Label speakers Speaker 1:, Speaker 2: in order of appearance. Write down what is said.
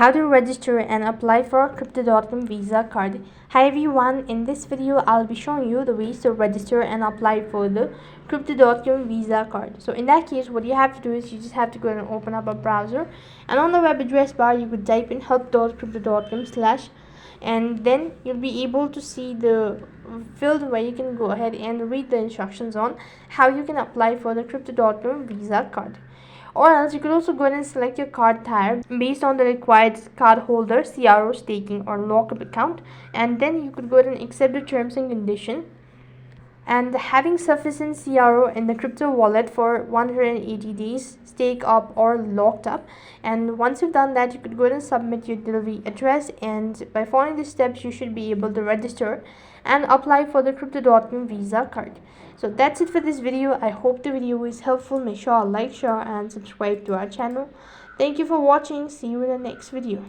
Speaker 1: How to register and apply for Crypto.com Visa card. Hi everyone, in this video I'll be showing you the ways to register and apply for the Crypto.com Visa card. So in that case, what you have to do is you just have to go and open up a browser, and on the web address bar you could type in help.crypto.com/ and then you'll be able to see the field where you can go ahead and read the instructions on how you can apply for the Crypto.com Visa card. Or else you could also go ahead and select your card type based on the required cardholder, CRO, staking or lockup account, and then you could go ahead and accept the terms and condition. And having sufficient CRO in the crypto wallet for 180 days, stake up or locked up. And once you've done that, you could go ahead and submit your delivery address, and by following the steps you should be able to register and apply for the Crypto.com Visa card. So that's it for this video. I hope the video is helpful. Make sure to like, share and subscribe to our channel. Thank you for watching. See you in the next video.